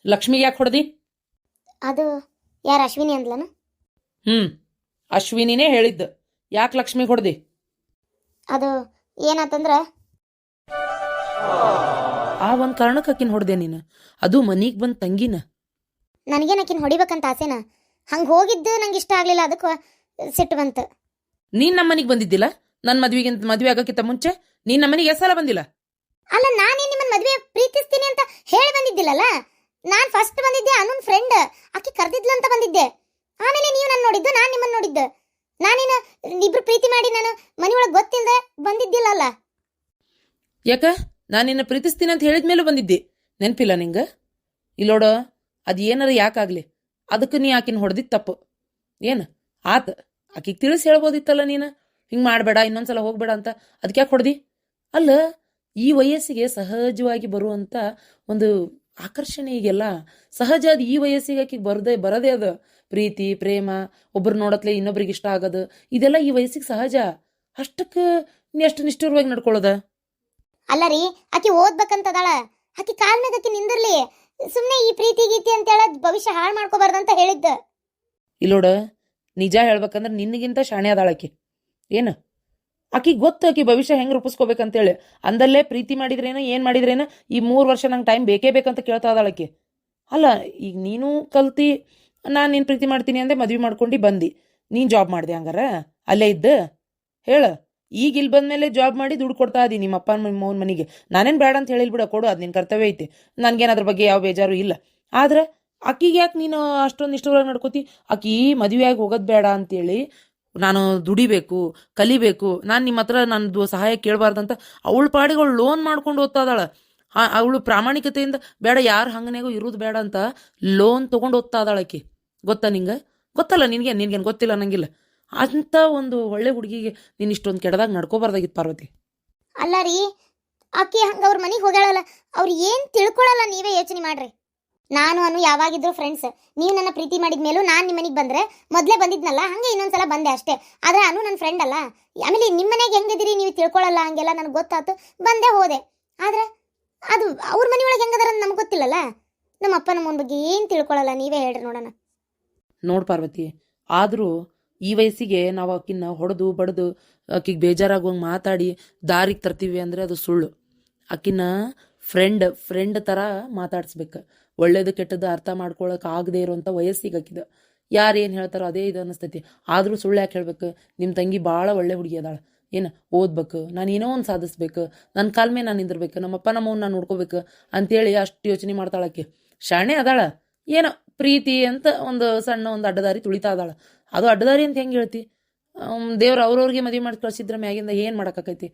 ಲಕ್ಷ್ಮಿಗೆ ಯಾಕೆ ಹೊಡೆದಿ? ಅದು ಯಾರು ಅಶ್ವಿನಿ ಅಂದ್ಲನ? ಅಶ್ವಿನಿನೇ ಹೇಳಿದ್ದು. ಯಾಕೆ ಲಕ್ಷ್ಮಿಗೆ ಹೊಡೆದಿ? ಅದು ಏನಾತಂದ್ರ ಆ ಒಂದು ಕಾರಣಕ್ಕೆ ಆಕಿನ ಹೊಡೆದೆ ನೀನು, ಅದು ಮನೀಗೆ ಬಂದು ತಂಗಿನ. ನನಗೇನು ಆಕಿನ ಹೊಡಿಬೇಕಂತ ಆಸೆನ, ಹಂಗೆ ಹೋಗಿದ್ದು ನಂಗೆ ಇಷ್ಟ ಆಗಲಿಲ್ಲ, ಅದಕ್ಕೆ ಸಿಟ್ಟು ಬಂತು. ನೀನು ನಮ್ಮ ಮನೆಗೆ ಬಂದಿದ್ದಿಲ್ಲ? ನನ್ನ ಮದುವೆ ಆಗೋಕ್ಕಿಂತ ಮುಂಚೆ ನೀನು ನಮ್ಮ ಮನೆಗೆ ಎಷ್ಟು ಸಲ ಬಂದಿಲ್ಲ? ಅಲ್ಲ, ನಾನೇನು ನಿಮ್ಮನ್ನ ಮದುವೆ ಪ್ರೀತಿಸ್ತೀನಿ ಅಂತ ಹೇಳಿ ಬಂದಿದ್ದಿಲ್ಲಲ್ಲ. ನಾನು ಫಸ್ಟ್ ಬಂದಿದ್ದೆ ಅನುನ್ ಫ್ರೆಂಡ್, ಆಕಿ ಕರೆದಿದ್ಲು ಅಂತ ಬಂದಿದ್ದೆ. ಆಮೇಲೆ ನೀವು ನನ್ನ ನೋಡಿದ್ದು, ನಾನು ನಿಮ್ಮನ್ನು ನೋಡಿದ್ದು. ನಾನೇನು ಇಬ್ರು ಪ್ರೀತಿ ಮಾಡಿ ನಾನು ಮನೆಯೊಳಗೆ ಗೊತ್ತಿಲ್ಲದೆ ಬಂದಿದ್ದಿಲ್ಲಲ್ಲ. ಯಾಕ ನಾನು ನಿನ್ನ ಪ್ರೀತಿಸ್ತೀನಿ ಅಂತ ಹೇಳಿದ ಮೇಲೂ ಬಂದಿದ್ದೆ, ನೆನಪಿಲ್ಲ ನಿಂಗೆ? ಇಲ್ಲೋಡ, ಅದು ಏನಾರ ಯಾಕಾಗಲಿ ಅದಕ್ಕೆ ನೀ ಆಕಿನ ಹೊಡೆದಿದ್ದು ತಪ್ಪು. ಏನು ಆತ ಆಕಿಗೆ ತಿಳಿಸಿ ಹೇಳ್ಬೋದಿತ್ತಲ್ಲ ನೀನು, ಹಿಂಗೆ ಮಾಡಬೇಡ, ಇನ್ನೊಂದ್ಸಲ ಹೋಗ್ಬೇಡ ಅಂತ. ಅದಕ್ಕೆ ಯಾಕೆ ಹೊಡೆದಿ? ಅಲ್ಲ, ಈ ವಯಸ್ಸಿಗೆ ಸಹಜವಾಗಿ ಬರುವಂಥ ಒಂದು ಆಕರ್ಷಣೆ ಈಗೆಲ್ಲ ಸಹಜ. ಅದು ಈ ವಯಸ್ಸಿಗೆ ಆಕಿಗೆ ಬರದೇ ಅದು ಪ್ರೀತಿ ಪ್ರೇಮ, ಒಬ್ರು ನೋಡತ್ಲೆ ಇನ್ನೊಬ್ರಿಗೆ ಇಷ್ಟ ಆಗೋದು, ಇದೆಲ್ಲ ಈ ವಯಸ್ಸಿಗೆ ಸಹಜ. ಅಷ್ಟಕ್ಕೆ ನೀ ಅಷ್ಟು ನಿಷ್ಠುರವಾಗಿ ನಡ್ಕೊಳ್ಳೋದ? ಅಲ್ಲ ರೀ, ಆಕಿ ಓದ್ಬೇಕಂತದಾಳ, ಆಕಿ ಕಾಲ್ ಮೇಲೆ ಆಕಿ ನಿಂದಿರ್ಲಿ. ಸುಮ್ಮನೆ ಈ ಪ್ರೀತಿ ಗೀತಿ ಅಂತ ಹೇಳೋದು ಭವಿಷ್ಯ ಹಾಳು ಮಾಡ್ಕೋಬಾರ್ದಂತ ಹೇಳಿದ್ದ. ಇಲ್ಲೋಡ, ನಿಜ ಹೇಳ್ಬೇಕಂದ್ರೆ ನಿನ್ನಗಿಂತ ಶಾಣೆ ಅದಾಳ ಆಕಿ. ಏನು ಆಕಿಗೆ ಗೊತ್ತು ಆಕಿ ಭವಿಷ್ಯ ಹೆಂಗೆ ರೂಪಿಸ್ಕೋಬೇಕಂತೇಳಿ. ಅಂದಲ್ಲೇ ಪ್ರೀತಿ ಮಾಡಿದ್ರೇನು ಏನು ಮಾಡಿದ್ರೇನು ಈ 3 ವರ್ಷ ನಂಗೆ ಟೈಮ್ ಬೇಕೇ ಬೇಕಂತ ಕೇಳ್ತಾ ಇದ್ದಾಳಕ್ಕೆ. ಅಲ್ಲ, ಈಗ ನೀನು ಕಲ್ತಿ, ನಾನು ನೀನು ಪ್ರೀತಿ ಮಾಡ್ತೀನಿ ಅಂದೆ ಮದ್ವೆ ಮಾಡ್ಕೊಂಡು ಬಂದು ನೀನು ಜಾಬ್ ಮಾಡಿದೆ, ಹಂಗಾರ ಅಲ್ಲೇ ಇದ್ದ ಹೇಳು. ಈಗ ಇಲ್ಲಿ ಬಂದಮೇಲೆ ಜಾಬ್ ಮಾಡಿ ದುಡ್ಡು ಕೊಡ್ತಾ ಇದ್ದೀನಿ ನಿಮ್ಮ ಅಪ್ಪ ಮೌನ ಮನೆಗೆ. ನಾನೇನು ಬೇಡ ಅಂತ ಹೇಳಿಲ್ಬಿಡ, ಕೊಡು, ಅದು ನಿನ್ನ ಕರ್ತವ್ಯ ಐತಿ, ನನಗೇನು ಅದ್ರ ಬಗ್ಗೆ ಯಾವ ಬೇಜಾರು ಇಲ್ಲ. ಆದ್ರೆ ಆಕಿಗೆ ಯಾಕೆ ನೀನು ಅಷ್ಟೊಂದು ಇಷ್ಟವಾಗಿ ನಡ್ಕೋತಿ? ಆಕಿ ಮದುವೆಯಾಗಿ ಹೋಗೋದು ಬೇಡ ಅಂತೇಳಿ ನಾನು ದುಡಿಬೇಕು, ಕಲಿಬೇಕು, ನಾನು ನಿಮ್ಮ ಹತ್ರ ನನ್ನದು ಸಹಾಯ ಕೇಳಬಾರ್ದಂತ ಅವಳ ಪಾಡಿಗೆ ಅವಳು ಲೋನ್ ಮಾಡ್ಕೊಂಡು ಓದ್ತಾ ಇದ್ದಾಳೆ. ಅವಳು ಪ್ರಾಮಾಣಿಕತೆಯಿಂದ ಬೇಡ, ಯಾರು ಹಂಗನೆಗೂ ಇರೋದು ಬೇಡ ಅಂತ ಲೋನ್ ತೊಗೊಂಡು ಓದ್ತಾ ಇದ್ದಾಳೆ ಆಕಿ. ಗೊತ್ತಾ ನಿಂಗೆ? ಗೊತ್ತಲ್ಲ ನಿನ್ಗೇನು ಗೊತ್ತಿಲ್ಲ ಅನ್ನಂಗಿಲ್ಲ. ಅಂಥ ಒಂದು ಒಳ್ಳೆ ಹುಡುಗಿಗೆ ನೀನು ಇಷ್ಟೊಂದು ಕೆಡದಾಗ ನಡ್ಕೋಬಾರ್ದಾಗಿತ್ತು ಪಾರ್ವತಿ. ಅಲ್ಲ ರೀ, ಆಕಿ ಹಂಗೆ ಅವ್ರ ಮನೆಗೆ ಹೋಗ್ಯಾಳಲ್ಲ, ಅವ್ರು ಏನು ತಿಳ್ಕೊಳ್ಳಲ್ಲ, ನೀವೇ ಯೋಚನೆ ಮಾಡ್ರಿ. ನಾನು ಅನು ಯಾವಾಗಿದ್ರು ಫ್ರೆಂಡ್ಸ್. ನೀವು ನನ್ನ ಪ್ರೀತಿ ಮಾಡಿದ ಮೇಲೂ ನಾನು ನಿಮ್ಮ ಮನೆಗೆ ಬಂದರೆ ಮೊದಲೇ ಬಂದಿದ್ನಲ್ಲ, ಹಂಗೆ ಇನ್ನೊಂದ್ಸಲ ಬಂದೆ ಅಷ್ಟೇ. ಆದರೆ ಅನು ನನ್ನ ಫ್ರೆಂಡ್ ಅಲ್ಲ. ಆಮೇಲೆ ನಿಮ್ಮ ಮನೆಗೆ ಹೆಂಗಿದ್ದೀರಿ ನೀವು ತಿಳ್ಕೊಳ್ಳಲ್ಲ, ಹಂಗೆಲ್ಲ ನನಗೆ ಗೊತ್ತಾಯ್ತು, ಬಂದೆ ಹೋದೆ. ಆದರೆ ಅದು ಅವ್ರ ಮನೆಯೊಳಗೆ ಹೆಂಗದಾರ ಅಂತ ನಮ್ಗೆ ಗೊತ್ತಿಲ್ಲಲ್ಲ. ನಮ್ಮ ಅಪ್ಪ ನಮ್ಮನ ಬಗ್ಗೆ ಏನು ತಿಳ್ಕೊಳ್ಳಲ್ಲ, ನೀವೇ ಹೇಳ್ರಿ ನೋಡೋಣ. ನೋಡು ಪಾರ್ವತಿ, ಆದರೂ ಈ ವಯಸ್ಸಿಗೆ ನಾವು ಆಕಿನ್ನ ಹೊಡೆದು ಬಡ್ದು ಆಕಿಗೆ ಬೇಜಾರಾಗುವಂಗೆ ಮಾತಾಡಿ ದಾರಿಗೆ ತರ್ತೀವಿ ಅಂದರೆ ಅದು ಸುಳ್ಳು. ಆಕಿನ್ನ ಫ್ರೆಂಡ್ ಥರ ಮಾತಾಡಿಸ್ಬೇಕು. ಒಳ್ಳೇದು ಕೆಟ್ಟದ್ದು ಅರ್ಥ ಮಾಡ್ಕೊಳಕ್ಕೆ ಆಗದೆ ಇರೋಂಥ ವಯಸ್ಸಿಗೆ ಆಕಿದ. ಯಾರು ಏನು ಹೇಳ್ತಾರೋ ಅದೇ ಇದು ಅನ್ನಿಸ್ತೈತಿ. ಆದರೂ ಸುಳ್ಳು ಯಾಕೆ ಹೇಳ್ಬೇಕು? ನಿಮ್ಮ ತಂಗಿ ಭಾಳ ಒಳ್ಳೆ ಹುಡುಗಿ ಅದಾಳ. ಏನು ಓದ್ಬೇಕು, ನಾನು ಏನೋ ಒಂದು ಸಾಧಿಸ್ಬೇಕು, ನನ್ನ ಕಾಲ ಮೇಲೆ ನಾನು ನಿಂದಿರ್ಬೇಕು, ನಮ್ಮಪ್ಪ ನಮ್ಮವ್ನ ನಾನು ನೋಡ್ಕೋಬೇಕು ಅಂತೇಳಿ ಅಷ್ಟು ಯೋಚನೆ ಮಾಡ್ತಾಳಕ್ಕೆ. ಶಾಣೆ ಅದಾಳ. ಏನೋ ಪ್ರೀತಿ ಅಂತ ಒಂದು ಸಣ್ಣ ಒಂದು ಅಡ್ಡದಾರಿ ತುಳಿತಾ ಅದಾಳ. ಅದು ಅಡ್ಡದಾರಿ ಅಂತ ಹೆಂಗೆ ಹೇಳ್ತಿ? ದೇವ್ರು ಅವ್ರವ್ರಿಗೆ ಮದುವೆ ಮಾಡಿ ಕಳ್ಸಿದ್ರೆ ಮ್ಯಾಗಿಂದ ಏನು ಮಾಡೋಕ್ಕಾಕೈತಿ?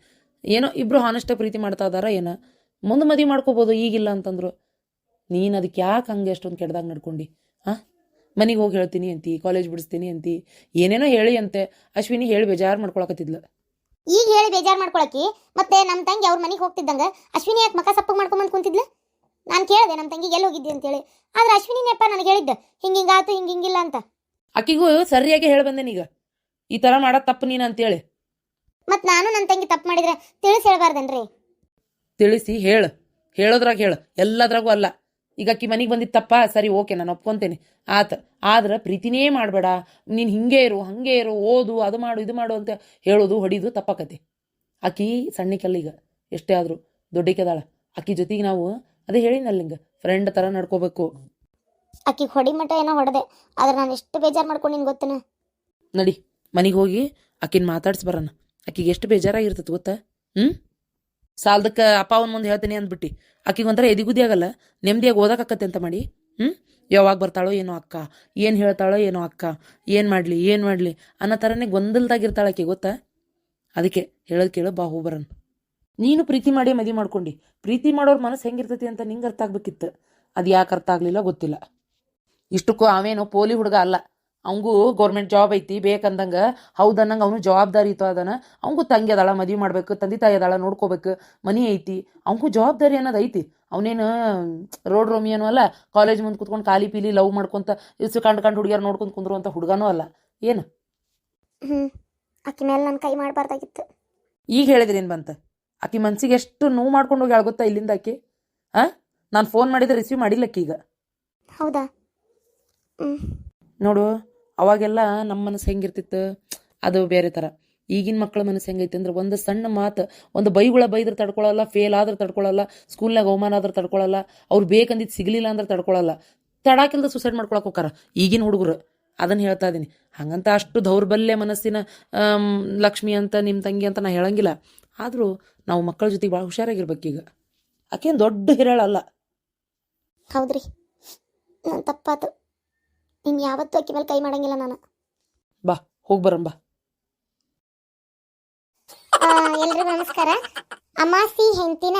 ಏನೋ ಇಬ್ಬರು ಹಾನೆಸ್ಟಾಗಿ ಪ್ರೀತಿ ಮಾಡ್ತಾ ಇದಾರ, ಏನೋ ಮುಂದೆ ಮದುವೆ ಮಾಡ್ಕೋಬೋದು, ಈಗಿಲ್ಲ ಅಂತಂದ್ರು. ನೀನು ಅದಕ್ಕೆ ಯಾಕೆ ಹಂಗೆ ಅಷ್ಟೊಂದು ಕೆಡ್ದಾಗ ನಡ್ಕೊಂಡು ಮನೆಗೆ ಹೋಗಿ ಹೇಳ್ತೀನಿ ಅಂತಿ, ಕಾಲೇಜ್ ಬಿಡಿಸ್ತೀನಿ ಅಂತಿ, ಏನೇನೋ ಹೇಳಿ ಅಂತೆ. ಅಶ್ವಿನಿ ಹೇಳಿ ಬೇಜಾರು ಮಾಡ್ಕೊಳಕತ್ತಿದ್ಲ. ಈಗ ಹೇಳಿ ಬೇಜಾರು ಮಾಡ್ಕೊಳಕಿ ಮತ್ತೆ ನಮ್ಮ ತಂಗಿ ಅವ್ರ ಮನೆಗೆ ಹೋಗ್ತಿದ್ದಂಗೆ ಅಶ್ವಿನಿ ಯಾಕೆ ಮಕ ಸಪ್ಪಗೆ ಮಾಡ್ಕೊಂಬಂದು ಕುಂತಿದ್ಲು? ನಾನು ಕೇಳಿದೆ ನಮ್ಮ ತಂಗಿಗೆ ಎಲ್ಲಿ ಹೋಗಿದ್ದೆ ಅಂತೇಳಿ. ಆದ್ರೆ ಅಶ್ವಿನಿನೇಪ್ಪ ನನಗೆ ಹೇಳಿದ್ದೆ, ಹಿಂಗಾತು ಹಿಂಗಿಲ್ಲ ಅಂತ. ಆಕಿಗೂ ಸರಿಯಾಗಿ ಹೇಳಿ ಬಂದೇನೀಗ, ಈ ಥರ ಮಾಡೋದು ತಪ್ಪು ನೀನು ಅಂತೇಳಿ. ಮತ್ತು ನಾನು ನನ್ನ ತಂಗಿ ತಪ್ಪು ಮಾಡಿದ್ರೆ ತಿಳಿಸಿ ಹೇಳ್ಬಾರ್ದೇನ್ರಿ? ತಿಳಿಸಿ ಹೇಳೋದ್ರಾಗ ಹೇಳು, ಎಲ್ಲದ್ರಾಗೂ ಅಲ್ಲ. ಈಗ ಆಕಿ ಮನೆಗೆ ಬಂದಿದ್ದು ತಪ್ಪ, ಸರಿ ಓಕೆ, ನಾನು ಒಪ್ಕೊತೇನೆ ಆತ. ಆದ್ರೆ ಪ್ರೀತಿನೇ ಮಾಡಬೇಡ, ನೀನು ಹಿಂಗೆ ಇರು ಹಂಗೆ ಇರು, ಓದು, ಅದು ಮಾಡು ಇದು ಮಾಡು ಅಂತ ಹೇಳೋದು ಹೊಡಿದು ತಪ್ಪಾಕತಿ. ಆಕಿ ಸಣ್ಣಕ್ಕೆಲ್ಲ, ಈಗ ಎಷ್ಟೇ ಆದರೂ ದೊಡ್ಡಕ್ಕೆದಾಳ. ಆಕಿ ಜೊತೆಗೆ ನಾವು ಅದೇ ಹೇಳಿನಲ್ಲ ಹಿಂಗೆ ಫ್ರೆಂಡ್ ಥರ ನಡ್ಕೋಬೇಕು. ಆಕಿಗೆ ಹೊಡಿ ಮಟ್ಟ ಏನೋ ಹೊಡೆದೆ, ಆದ್ರೆ ನಾನು ಎಷ್ಟು ಬೇಜಾರು ಮಾಡ್ಕೊಂಡು ನಿನ್ಗೆ ಗೊತ್ತೇನೆ. ನಡಿ ಮನೆಗೆ ಹೋಗಿ ಆಕಿನ ಮಾತಾಡ್ಸಿ ಬರೋಣ. ಆಕಿಗೆ ಎಷ್ಟು ಬೇಜಾರಾಗಿರ್ತದೆ ಗೊತ್ತಾ? ಸಾಲದಕ್ಕೆ ಅಪ್ಪ ಅವನ ಮುಂದೆ ಹೇಳ್ತೀನಿ ಅಂದ್ಬಿಟ್ಟು ಆಕಿಗೆ ಒಂಥರ ಎದಿಗುದಿ ಆಗಲ್ಲ, ನೆಮ್ಮದಿಯಾಗಿ ಓದೋಕ್ಕಾಕತ್ತೆ ಅಂತ ಮಾಡಿ. ಯಾವಾಗ ಬರ್ತಾಳೋ ಏನೋ ಅಕ್ಕ, ಏನು ಹೇಳ್ತಾಳೋ ಏನೋ ಅಕ್ಕ, ಏನು ಮಾಡಲಿ ಅನ್ನೋ ಥರನೇ ಗೊಂದಲದಾಗಿರ್ತಾಳೆ ಆಕೆ, ಗೊತ್ತಾ? ಅದಕ್ಕೆ ಹೇಳೋದು ಕೇಳೋ, ಬಾ ಹೋಗಿ ಬರೋಣ. ನೀನು ಪ್ರೀತಿ ಮಾಡಿ ಮದುವೆ ಮಾಡ್ಕೊಂಡು, ಪ್ರೀತಿ ಮಾಡೋರ ಮನಸ್ಸು ಹೆಂಗಿರ್ತೈತಿ ಅಂತ ನಿಂಗೆ ಅರ್ಥ ಆಗ್ಬೇಕಿತ್ತು. ಅದು ಯಾಕೆ ಅರ್ಥ ಆಗಲಿಲ್ಲ ಗೊತ್ತಿಲ್ಲ. ಇಷ್ಟಕ್ಕೂ ಅವೇನೋ ಪೋಲಿ ಹುಡುಗ ಅಲ್ಲ, ಅವಂಗೂ ಗೌರ್ಮೆಂಟ್ ಜಾಬ್ ಐತಿ ಬೇಕಂದಂಗೆ, ಹೌದನ್ನಂಗೆ ಅವನು ಜವಾಬ್ದಾರಿ ಇತ್ತು ಅದನ್ನ. ಅವಂಗೂ ತಂಗಿ ಅದಾಳ, ಮದುವೆ ಮಾಡ್ಬೇಕು, ತಂದೆ ತಾಯಿ ಅದಾಳ ನೋಡ್ಕೋಬೇಕು, ಮನೆ ಐತಿ, ಅವಂಗೂ ಜವಾಬ್ದಾರಿ ಅನ್ನೋದು ಐತಿ. ಅವನೇನು ರೋಡ್ ರೋಮಿಯನೂ ಅಲ್ಲ, ಕಾಲೇಜ್ ಮುಂದೆ ಕುತ್ಕೊಂಡು ಖಾಲಿ ಪೀಲಿ ಲವ್ ಮಾಡ್ಕೊತ ಇಷ್ಟು ಕಂಡು ಹುಡುಗಿಯರು ನೋಡ್ಕೊಂಡು ಕುಂದ್ರುವಂಥ ಹುಡುಗನೂ ಅಲ್ಲ. ಏನು ಆಕಿ ಮೇಲೆ ನನ್ನ ಕೈ ಮಾಡಬಾರ್ದಾಗಿತ್ತು. ಈಗ ಹೇಳಿದ್ರಿ ಏನು ಬಂತ? ಆಕಿ ಮನ್ಸಿಗೆ ಎಷ್ಟು ನೋವು ಮಾಡ್ಕೊಂಡು ಹೋಗಿ ಗೊತ್ತಾ ಇಲ್ಲಿಂದ ಆಕಿ. ನಾನು ಫೋನ್ ಮಾಡಿದ್ರೆ ರಿಸೀವ್ ಮಾಡಿಲ್ಲಕ್ಕೀಗ. ಹೌದಾ? ಹ್ಞೂ. ನೋಡು, ಅವಾಗೆಲ್ಲ ನಮ್ಮ ಮನಸ್ಸು ಹೆಂಗಿರ್ತಿತ್ತು ಅದು ಬೇರೆ ಥರ. ಈಗಿನ ಮಕ್ಕಳ ಮನಸ್ಸು ಹೆಂಗೈತೆ ಅಂದ್ರೆ ಒಂದು ಸಣ್ಣ ಮಾತು, ಒಂದು ಬೈಗುಳ ಬೈದ್ರೆ ತಡ್ಕೊಳಲ್ಲ, ಫೇಲ್ ಆದ್ರೆ ತಡ್ಕೊಳಲ್ಲ, ಸ್ಕೂಲ್ನಾಗ ಅವಮಾನ ಆದ್ರೆ ತಡ್ಕೊಳಲ್ಲ, ಅವ್ರು ಬೇಕಂದಿದ್ದು ಸಿಗಲಿಲ್ಲ ಅಂದ್ರೆ ತಡ್ಕೊಳಲ್ಲ, ತಡಾಕಿಲ್ದ ಸುಸೈಡ್ ಮಾಡ್ಕೊಳಕ್ಕೆ ಹೋಗಾರ ಈಗಿನ ಹುಡುಗರು. ಅದನ್ನು ಹೇಳ್ತಾ ಇದ್ದೀನಿ. ಹಂಗಂತ ಅಷ್ಟು ದೌರ್ಬಲ್ಯ ಮನಸ್ಸಿನ ಲಕ್ಷ್ಮಿ ಅಂತ ನಿಮ್ಮ ತಂಗಿ ಅಂತ ನಾ ಹೇಳಂಗಿಲ್ಲ. ಆದರೂ ನಾವು ಮಕ್ಕಳ ಜೊತೆಗೆ ಭಾಳ ಹುಷಾರಾಗಿರ್ಬೇಕೀಗ. ಆಕೇನು ದೊಡ್ಡ ಹಿರೇಳಲ್ಲ. ಹೌದ್ರಿ, ನಾನು ತಪ್ಪಾತು. ಇನ್ನು ಯಾವತ್ತೂ ಅಕ್ಕಿ ಮೇಲೆ ಕೈ ಮಾಡಂಗಿಲ್ಲ ನಾನು. ಬಾ ಹೋಗಿ ಬರಂಬ. ಎಲ್ರಿಗೂ ನಮಸ್ಕಾರ. ಅಮಾಸಿ ಹೆಂಡ್ತಿನ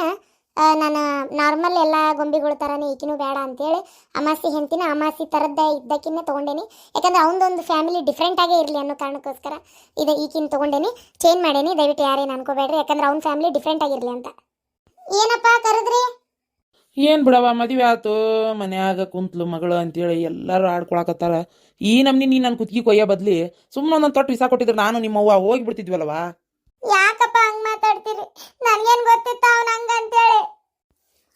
ನಾನು ನಾರ್ಮಲ್ ಎಲ್ಲ ಗೊಂಬೆಗಳ ಥರನೇ ಈಕಿನೂ ಬೇಡ ಅಂತೇಳಿ ಅಮಾಸಿ ಹೆಂಡ್ತಿನ ಅಮಾಸಿ ಥರದ್ದೇ ಇದ್ದಕ್ಕಿನ್ನೇ ತೊಗೊಂಡೇನಿ. ಯಾಕಂದ್ರೆ ಅವನದೊಂದು ಫ್ಯಾಮಿಲಿ ಡಿಫ್ರೆಂಟಾಗೇ ಇರಲಿ ಅನ್ನೋ ಕಾರಣಕ್ಕೋಸ್ಕರ ಇದು ಈಕಿನ ತೊಗೊಂಡೇನಿ, ಚೇಂಜ್ ಮಾಡೇನಿ. ದಯವಿಟ್ಟು ಯಾರೇನು ಅನ್ಕೋಬೇಡ್ರಿ, ಯಾಕಂದ್ರೆ ಅವ್ನ ಫ್ಯಾಮಿಲಿ ಡಿಫ್ರೆಂಟ್ ಆಗಿರಲಿ ಅಂತ. ಏನಪ್ಪ ಕರೆದ್ರಿ? ಏನು ಬಿಡವ, ಮದುವೆ ಆತು, ಮನ್ಯಾಗ ಕುಂತ್ಲು ಮಗಳು ಅಂತೇಳಿ ಎಲ್ಲರೂ ಆಡ್ಕೊಳಕತ್ತಾರ. ಈ ನಮ್ನಿ ನೀ ನನ್ನ ಕುತ್ತಿಗೆ ಕೊಯ್ಯೋ ಬದ್ಲಿ ಸುಮ್ಮನೆ ಒಂದೊಂದು ತೊಟ್ಟು ವಿಸಾ ಕೊಟ್ಟಿದ್ರೆ ನಾನು ನಿಮ್ಮವ್ವ ಹೋಗಿ ಬಿಡ್ತಿದ್ವಲ್ವಾ. ಯಾಕಪ್ಪ ಹಂಗೆ ಮಾತಾಡ್ತೀರಿ? ನನಗೇನು ಗೊತ್ತಿತ್ತ ಅವ್ನು ಹಂಗ ಅಂತೇಳಿ?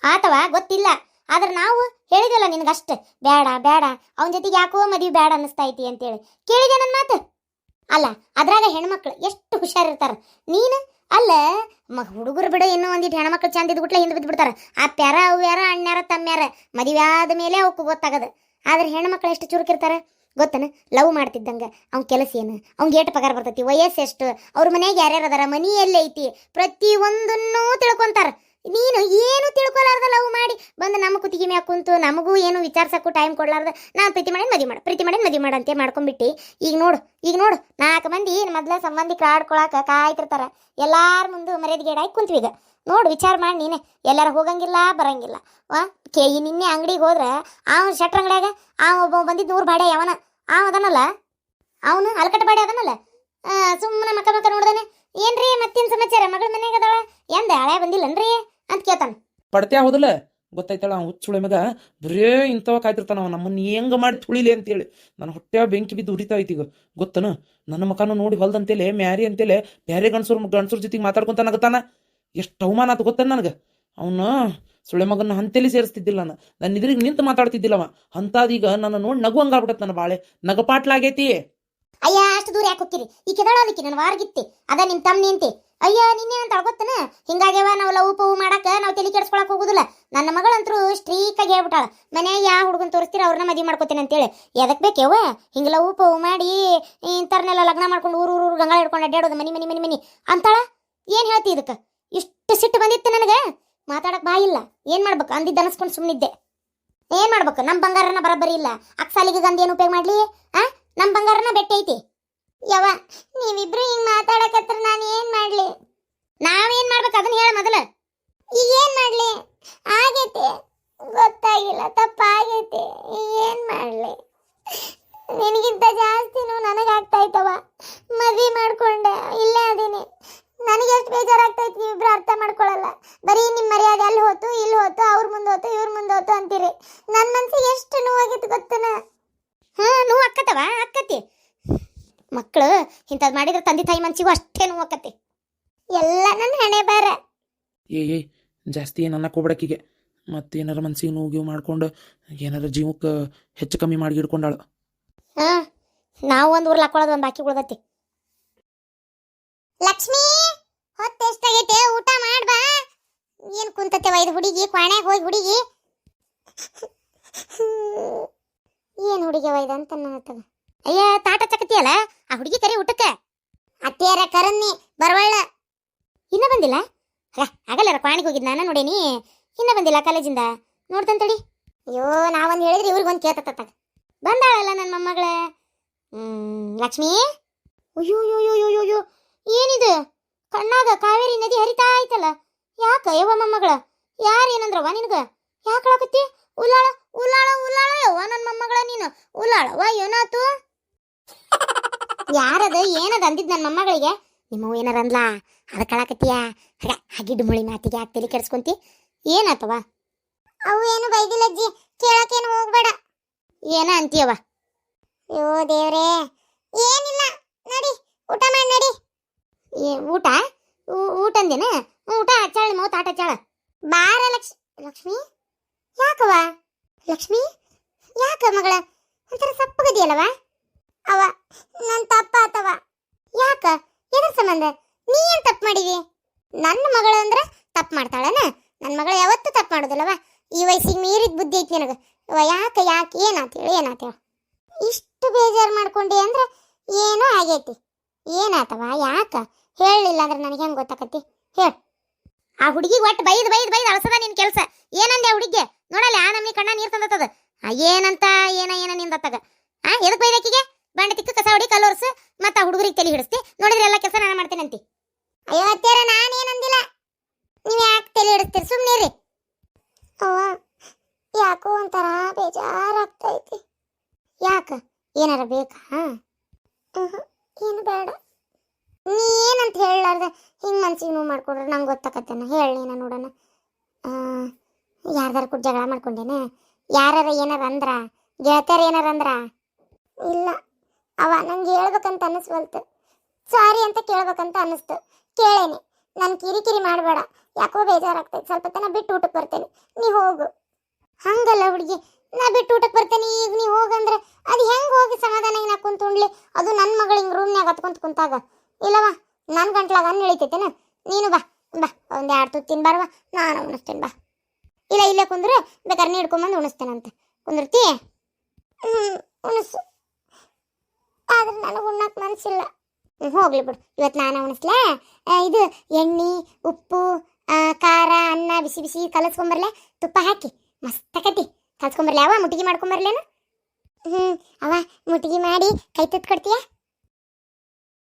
ಆತವ ಗೊತ್ತಿಲ್ಲ, ಆದ್ರೆ ನಾವು ಹೇಳಿದಲ್ಲ ನಿನಗಷ್ಟೆ, ಬೇಡ ಬೇಡ ಅವನ ಜೊತೆಗೆ ಯಾಕೋ ಮದುವೆ ಬೇಡ ಅನ್ನಿಸ್ತೈತಿ ಅಂತೇಳಿ. ಕೇಳಿದೆ ನನ್ನ ಮಾತು? ಅಲ್ಲ, ಅದ್ರಾಗ ಹೆಣ್ಮಕ್ಳು ಎಷ್ಟು ಹುಷಾರಿರ್ತಾರ. ನೀನು ಅಲ್ಲ ಹುಡುಗರು ಬಿಡು, ಇನ್ನೂ ಒಂದಿಟ್ಟು ಹೆಣ್ಮಕ್ಳು ಚಂದ ಇದ್ಬಿಟ್ಲೆ ಹಿಂದೆ ಬಿದ್ದು ಬಿಡ್ತಾರ. ಅಪ್ಪ್ಯಾರ ಅವ್ಯಾರ ಅಣ್ಣ್ಯಾರ ತಮ್ಮ್ಯಾರ ಮದುವೆ ಆದ ಮೇಲೆ ಅವಕ್ಕೆ ಗೊತ್ತಾಗದು. ಆದ್ರೆ ಹೆಣ್ಮಕ್ಳು ಎಷ್ಟು ಚುರುಕಿರ್ತಾರೆ ಗೊತ್ತನ? ಲವ್ ಮಾಡ್ತಿದ್ದಂಗೆ ಅವ್ನ ಕೆಲಸ ಏನು, ಅವ್ನಿಗೆ ಏಟು ಪಗಾರ ಬರ್ತೈತಿ, ವಯಸ್ಸು ಎಷ್ಟು, ಅವ್ರ ಮನೆಯಾಗ ಯಾರ್ಯಾರು ಅದಾರ, ಮನಿ ಎಲ್ಲೈತಿ, ಪ್ರತಿ ಒಂದನ್ನೂ ತಿಳ್ಕೊಂತಾರ. ನೀನು ಏನು ತಿಳ್ಕೊಲಾರ್ದ ಲವ್ ಮಾಡಿ ಬಂದು ನಮ್ಮ ಕುತ್ತಿಗೆ ಮ್ಯಾಗ ಕುಂತು ನಮಗೂ ಏನು ವಿಚಾರಿಸಕ್ಕೂ ಟೈಮ್ ಕೊಡ್ಲಾರ್ದ ನಾನು ಪ್ರೀತಿ ಮಾಡೇನು ಮದುವೆ ಮಾಡು ಅಂತ ಮಾಡ್ಕೊಂಡ್ಬಿಟ್ಟು ಈಗ ನೋಡು 4 ಮಂದಿ ಮೊದಲ ಸಂಬಂಧಿಕರು ಆಡ್ಕೊಳಕ ಕಾಯ್ತಿರ್ತಾರ. ಎಲ್ಲಾರ ಮುಂದೆ ಮರ್ಯಾದೆಗೇಡಾಗಿ ಕುಂತ್ವಿ. ಈಗ ನೋಡು, ವಿಚಾರ ಮಾಡಿ ನೀನೆ. ಎಲ್ಲಾರ ಹೋಗಂಗಿಲ್ಲ ಬರಂಗಿಲ್ಲ. ಈ ನಿನ್ನೆ ಅಂಗಡಿಗೆ ಹೋದ್ರೆ ಅವನು ಶಟ್ರ್ ಅಂಗಡಿಯಾಗ ಒಬ್ಬ ಬಂದಿದ್ದು 100 ಬಾಡೆ ಅವನ ಅದನ್ನಲ್ಲ, ಅವನು ಅಲ್ಕಟ್ಟ ಬಾಡೆ ಅದನ್ನಲ್ಲ. ಸುಮ್ಮನೆ ಮಕ್ಕ ನೋಡ್ದಾನೆ. ಏನ್ರಿ ಮತ್ತೇನು ಸಮಾಚಾರ, ಮಗಳ ಮನೆಯಾಗ ಅದಾಳ ಎಂದ ಹಳೆ ಬಂದಿಲ್ಲನ್ರಿ ಅಂತ ಕೇಳ್ತಾನ. ಪಡ್ತ್ಯಾ ಹೋದಲ್ಲ ಗೊತ್ತಾಯ್ತಳ, ಅವ್ನು ಹುಚ್ಚುಳೆ ಮಗ ಬರೇ ಇಂಥವ ಕಾಯ್ತಿರ್ತಾನ. ಅವ ನಮ್ಮನ್ನು ಹೆಂಗೆ ಮಾಡಿ ತುಳಿಲಿ ಅಂತೇಳಿ ನನ್ನ ಹೊಟ್ಟೆ ಬೆಂಕಿ ಬಿದ್ದು ಉರಿತಾ ಐತಿ. ಈಗ ಗೊತ್ತನ, ನನ್ನ ಮಕನ ನೋಡಿ ಹೊಲ್ದಂತೇಳಿ ಮ್ಯಾರಿ ಅಂತೇಳಿ ಬ್ಯಾರೆ ಗಂಡಸೂರ್ ಜೊತೆಗೆ ಮಾತಾಡ್ಕೊಂತಾನಾಗತ್ತಾನ. ಎಷ್ಟು ಅವಮಾನ ಆತು ಗೊತ್ತ ನನಗೆ. ಅವನು ಸುಳೆ ಮಗನ ಹಂತೇಲಿ ಸೇರಿಸ್ತಿದ್ದಿಲ್ಲ, ನನ್ನ ಇದ್ರಿಗೆ ನಿಂತು ಮಾತಾಡ್ತಿದ್ದಿಲ್ಲವ. ಅಂತಾದೀಗ ನನ್ನ ನೋಡಿ ನಗು ಹಂಗಾಗ್ಬಿಟ್ಟತ್. ನನ್ನ ಬಾಳೆ ನಗಪಾಟ್ಲಾಗೈತಿ. ಅಯ್ಯ, ಅಷ್ಟು ದೂರ ಯಾಕೆ ಹೋಗ್ತೀರಿ? ಈ ಕೆದಳೋದಕ್ಕೆ ನನ್ನ ವಾರ್ಗಿತ್ತಿ ಅದ ನಿಮ್ಮ ತಮ್ಮನಿ ಅಂತಿ. ಅಯ್ಯ, ನಿನ್ನೆ ಅಂತ ಗೊತ್ತನ, ಹಿಂಗಾಗ್ಯವ ನಾವು ಲವ್ ಪವು ಮಾಡಕ್ಕೆ ನಾವು ತಲೆ ಕೆಡ್ಸ್ಕೊಳಕ್ ಹೋಗುದಿಲ್ಲ. ನನ್ನ ಮಗಳಂತರೂ ಸ್ಟ್ರೀಕಾಗಿ ಹೇಳ್ಬಿಟ್ಟಾಳ, ಮನ್ಯಾಗ ಯಾವ ಹುಡುಗನ್ ತೋರಿಸ್ತೀರ ಅವ್ರನ್ನ ಮದುವೆ ಮಾಡ್ಕೋತೇನೆ ಅಂತೇಳಿ. ಎದಕ್ ಬೇಕೇವ ಹಿಂಗೆ ಲವ್ ಪವು ಮಾಡಿ ಇಂಥರ್ನೆಲ್ಲ ಲಗ್ನ ಮಾಡ್ಕೊಂಡು ಊರು ಗಂಗಾಳ ಹಿಡ್ಕೊಂಡು ಅಡ್ಡಾಡೋದು ಮನಿ ಅಂತಾಳ? ಏನು ಹೇಳ್ತಿ ಇದಕ್ಕೆ? ಇಷ್ಟು ಸಿಟ್ಟು ಬಂದಿತ್ತು ನನಗೆ, ಮಾತಾಡಕ್ ಬಾಯಿಲ್ಲ. ಏನು ಮಾಡ್ಬೇಕು ಅಂದಿದ್ದು ಅನಿಸ್ಕೊಂಡು ಸುಮ್ಮನಿದ್ದೆ. ಏನು ಮಾಡ್ಬೇಕು? ನಮ್ಮ ಬಂಗಾರನ ಬರಬರಿ ಇಲ್ಲ, ಅಕ್ಸಾಲಿಗೆ ಗಂಧ ಏನು ಉಪಯೋಗ ಮಾಡ್ಲಿ? ನಮ್ಮ ಬಂಗಾರನ ಬೆಟ್ಟೈತಿ. ಯವ್ವ, ನೀವಿಬ್ರು ಹಿಂಗೆ ಮಾತಾಡಕತ್ರ ನಾನು ಏನು ಮಾಡಲಿ? ನಾವೇನು ಮಾಡ್ಬೇಕು ಅದನ್ನ ಹೇಳ ಮೊದಲು. ಈಗ ಏನು ಮಾಡಲಿ? ಆಗೈತೆ, ಗೊತ್ತಾಗಿಲ್ಲ, ತಪ್ಪಾಗೈತೆ, ಏನು ಮಾಡಲಿ? ನಿನಗಿಂತ ಜಾಸ್ತಿನೂ ನನಗಾಗ್ತಾ ಇತ್ತವ. ಮದುವೆ ಮಾಡ್ಕೊಂಡೆ, ಇಲ್ಲೇ ಅದೀನಿ. ನನಗೆ ಎಷ್ಟು ಬೇಜಾರಾಗ್ತೈತಿ, ನೀವಿಬ್ರು ಅರ್ಥ ಮಾಡ್ಕೊಳ್ಳಲ್ಲ. ಬರೀ ನಿಮ್ಮ ಮರ್ಯಾದೆ ಅಲ್ಲಿ ಹೋತು ಇಲ್ಲಿ ಹೋತು, ಅವ್ರ ಮುಂದೆ ಹೋತು ಇವ್ರ ಮುಂದೆ ಹೋತು ಅಂತೀರಿ. ನನ್ನ ಮನಸ್ಸಿಗೆ ಎಷ್ಟು ನೋವಾಗಿತ್ತು ಗೊತ್ತನ? ನೋವು ಅಕ್ಕತಿ. ಮಕ್ಕಳು ಇಂಥದ್ದು ಮಾಡಿದ್ರೆ ತಂದೆ ತಾಯಿ ಮನ್ಸಿಗೂ ಅಷ್ಟೇ ನೋವು ಅಕ್ಕತಿ. ಎಲ್ಲ ನನ್ನ ಹಣೆ ಬಾರ. ಏ ಜಾಸ್ತಿ ಏನು ಅನ್ನಕ್ಕೆ ಹೋಗ್ಬಿಡಕ್ಕಿಗೆ. ಮತ್ತೇನಾರ ಮನ್ಸಿಗೆ ನೋವು ಮಾಡ್ಕೊಂಡು ಏನಾರ ಜೀವಕ್ಕೆ ಹೆಚ್ಚು ಕಮ್ಮಿ ಮಾಡಿ ಹಿಡ್ಕೊಂಡಾಳು. ನಾವು ಒಂದು ಊರ್ಲಿ ಹಾಕೊಳ್ಳೋದು ಒಂದು ಬಾಕಿ ಉಳ್ದತಿ. ಲಕ್ಷ್ಮೀ, ಹೊತ್ತೆಷ್ಟಾಗೈತೆ, ಊಟ ಮಾಡ್ಬಾ. ಏನು ಕುಂತತೆವ ಇದು ಹುಡುಗಿ? ಕ್ವಾಣ್ಯಾಗ ಹೋಗಿ ಹುಡುಗಿ ಏನು ಹುಡುಗಿಯವ ಇದಂತ ನನ್ನ. ಅಯ್ಯ, ತಾಟ ಚಕತಿಯಲ್ಲ ಆ ಹುಡುಗಿ ಕರಿ ಊಟಕ್ಕೆ. ಅತ್ತಿಯಾರ ಕರನ್ನಿ ಬರವಳ್ಳ. ಇನ್ನ ಬಂದಿಲ್ಲ? ಆಗಲ್ಲ, ಕ್ವಾಣಿಗೆ ಹೋಗಿದ್ ನಾನು ನೋಡೇನಿ. ಇನ್ನ ಬಂದಿಲ್ಲ ಕಾಲೇಜಿಂದ. ನೋಡ್ತಂತಡಿ. ಅಯ್ಯೋ, ನಾವೊಂದು ಹೇಳಿದ್ರೆ ಇವ್ರಿಗೆ ಒಂದು ಕೇಳ್ತತ್ತ. ಬಂದಾಳಲ್ಲ ನನ್ನ ಮೊಮ್ಮಗಳ. ಲಕ್ಷ್ಮೀ. ಅಯ್ಯೋ, ಏನಿದು? ಕಣ್ಣಾಗ ಕಾವೇರಿ ನದಿ ಹರಿತಾ ಆಯ್ತಲ್ಲ. ಯಾಕ ಯವ್ವ ಮೊಮ್ಮಗಳ? ಯಾರೇನಂದ್ರವ ನಿನಗ? ಯಾಕೆ ಹೇಳಕತ್ತಿ? ಉಲಾಳ ಯವ್ವ ನನ್ನ ಮೊಮ್ಮಗಳ ನೀನು. ಉಲಾಳವ ಏನಾತು? ಯಾರದ ಏನದ ಅಂದಿದ್ ನನ್ನ ಮೊಮ್ಮಗಳಿಗೆ? ನಿಮ್ಮವು ಏನಾರ ಅಂದ್ಲಾ? ಅದಕ್ಕೆ ಹೇಳಕತ್ತೀಯ? ಹಾಗಿಡ್ಡು ಮುಳಿ ಮಾತಿಗೆ ಯಾಕೆ ತಲೆ ಕೆಡಿಸ್ಕೊಂತಿ? ಏನಾತವ? ಅವು ಏನು ಬೈದಿಲ್ಲಜ್ಜಿ, ಕೇಳಕ್ಕೇನು ಹೋಗ್ಬೇಡ. ಏನ ಅಂತೀಯವ? ಅಯ್ಯೋ ದೇವ್ರೇ, ಏನಿಲ್ಲ, ನಡಿ ಊಟ ಮಾಡಿ ನಡಿ. ಊಟ ಅಂದೇನ? ಊಟ ಹಚ್ಚಾಳ, ಮೌತ್ ಆಟ ಹಚ್ಚಾಳ. ಬಾರ ಲಕ್ಷ್ಮಿ. ಯಾಕವ? ಲಕ್ಷ್ಮಿ, ಮಗಳ ಒಂಥರ ಸಪ್ಪಗದಿಯಲ್ಲವ ಅವ ನನ್ ತಪ್ಪ ಆತವ ಯಾಕ ಎದ್ರ ಸಂಬಂಧ ನೀ ಏನ್ ತಪ್ಪು ಮಾಡಿದಿ ನನ್ನ ಮಗಳು ಅಂದ್ರೆ ತಪ್ಪು ಮಾಡ್ತಾಳನ ನನ್ನ ಮಗಳು ಯಾವತ್ತೂ ತಪ್ಪು ಮಾಡೋದಿಲ್ಲವ ಈ ವಯಸ್ಸಿಗೆ ಮೀರಿದ ಬುದ್ಧಿ ಐತಿ ನನಗೆ ಯಾಕೆ ಯಾಕೆ ಏನಾತೇಳ ಇಷ್ಟು ಬೇಜಾರು ಮಾಡ್ಕೊಂಡಿ ಅಂದ್ರೆ ಏನೋ ಆಗೈತಿ ಏನಾತವ ಯಾಕ ಹೇಳಲಿಲ್ಲ ಅಂದ್ರೆ ನನಗೆ ಹೆಂಗೆ ಗೊತ್ತಾಕತಿ ಹೇಳ ಆ ಹುಡುಗಿಗೆ ಒಟ್ಟು ಬೈದ್ ಅಳಸದ ನಿನ್ ಕೆಲಸ ಏನಂದೆ ಆ ಹುಡುಗಿಗೆ ನೋಡಲ್ಲ ಆ ನಮ್ನಿ ಕಣ್ಣ ನೀರು ತಂದತ್ತದ ಏನಂತ ಏನ ನಿಂದತ್ತಗ ಎದಕ್ ಬೈದಕ್ಕಿಗೆ ಬಾಂಡೆ ತಿಕ್ಕ ಕಸ ಹೊಡಿ ಕಲ್ಲೋರ್ಸು ಮತ್ತ ಆ ಹುಡುಗರಿಗೆ ತಲೆ ಹಿಡಿಸ್ತಿ ನೋಡಿದ್ರೆ ಎಲ್ಲ ಕೆಲಸ ನಾನು ಮಾಡ್ತೇನಂತಿ ಅಯ್ಯೋ ಅತ್ಯಾರ ನಾನೇನಂದಿಲ್ಲ ನೀವು ಯಾಕೆ ತಲೆ ಹಿಡಿಸ್ತೀರಿ ಸುಮ್ಮನಿರಿ ಅವ್ವ ಯಾಕೋ ಒಂಥರ ಬೇಜಾರಾಗ್ತೈತಿ ಯಾಕ ಏನಾರ ಬೇಕಾ ಏನು ಬೇಡ ನೀ ಏನಂತ ಹೇಳಲಾರ್ದೆ ಹಿಂಗೆ ಮನ್ಸಿಗೆ ನೋವು ಮಾಡ್ಕೊಂಡ್ರೆ ನಂಗೆ ಗೊತ್ತಾಕತ್ತೇನ ಹೇಳಿ ನೀನು ನೋಡೋಣ ಯಾರ್ದಾರ ಕೂಡ ಜಗಳ ಮಾಡ್ಕೊಂಡೇನೆ ಯಾರಾರ ಏನಾರ ಅಂದ್ರ ಗೆಳತಿಯರ್ ಏನಾರ ಅಂದ್ರ ಇಲ್ಲ ಅವ ನಂಗೆ ಹೇಳ್ಬೇಕಂತ ಅನ್ನಿಸ್ವಲ್ತು ಸಾರಿ ಅಂತ ಕೇಳ್ಬೇಕಂತ ಅನ್ನಿಸ್ತು ಕೇಳೇನಿ ನಾನು ಕಿರಿಕಿರಿ ಮಾಡಬೇಡ ಯಾಕೋ ಬೇಜಾರಾಗ್ತೈತೆ ಸ್ವಲ್ಪ ತನ ಬಿಟ್ಟು ಊಟಕ್ಕೆ ಬರ್ತೇನೆ ನೀ ಹೋಗು ಹಂಗಲ್ಲ ಹುಡುಗಿ ನಾ ಬಿಟ್ಟು ಊಟಕ್ಕೆ ಬರ್ತೇನೆ ಈಗ ನೀ ಹೋಗಂದ್ರೆ ಅದು ಹೆಂಗೆ ಹೋಗಿ ಸಮಾಧಾನ ನಾ ಕುಂತು ಉಣ್ಲಿ ಅದು ನನ್ನ ಮಗಳು ಹಿಂಗೆ ರೂಮ್ನ್ಯಾಗ ಹತ್ಕೊಂತ ಕುಂತಾಗ ಇಲ್ಲವಾ ನನ್ನ ಗಂಟ್ಲಾಗ ಅನ್ನ ಇಳಿತೈತೇನ ನೀನು ಬಾ ಬಾ ಒಂದು 2 ತುತ್ತು ತಿನ್ಬಾರ್ವಾ ನಾನು ಉಣಿಸ್ತೇನೆ ಬಾ ಇಲ್ಲ ಇಲ್ಲೇ ಕುಂದ್ರೆ ಬೇಕಾದ್ರೆ ನೀ ಹಿಡ್ಕೊಂಬಂದು ಉಣಿಸ್ತೇನಂತೆ ಕುಂದಿರ್ತಿ ಉಣಿಸು ಆದ್ರೆ ನನಗೆ ಉಣ್ಣಕ್ಕೆ ಮನಸ್ಸಿಲ್ಲ ಹೋಗ್ಲಿ ಬಿಡು ಇವತ್ತು ನಾನು ಉಣಿಸ್ಲೇ ಇದು ಎಣ್ಣೆ ಉಪ್ಪು ಖಾರ ಅನ್ನ ಬಿಸಿ ಬಿಸಿ ಕಲಸ್ಕೊಂಬರ್ಲೆ ತುಪ್ಪ ಹಾಕಿ ಮಸ್ತಾಕತಿ ಕಲ್ಸ್ಕೊಂಬರ್ಲಿ ಅವ ಮುಟ್ಟಿಗೆ ಮಾಡ್ಕೊಂಬರ್ಲೇನು ಅವ ಮುಟ್ಟಿಗೆ ಮಾಡಿ ಕೈ ತುತ್ತು ಕೊಡ್ತೀಯಾ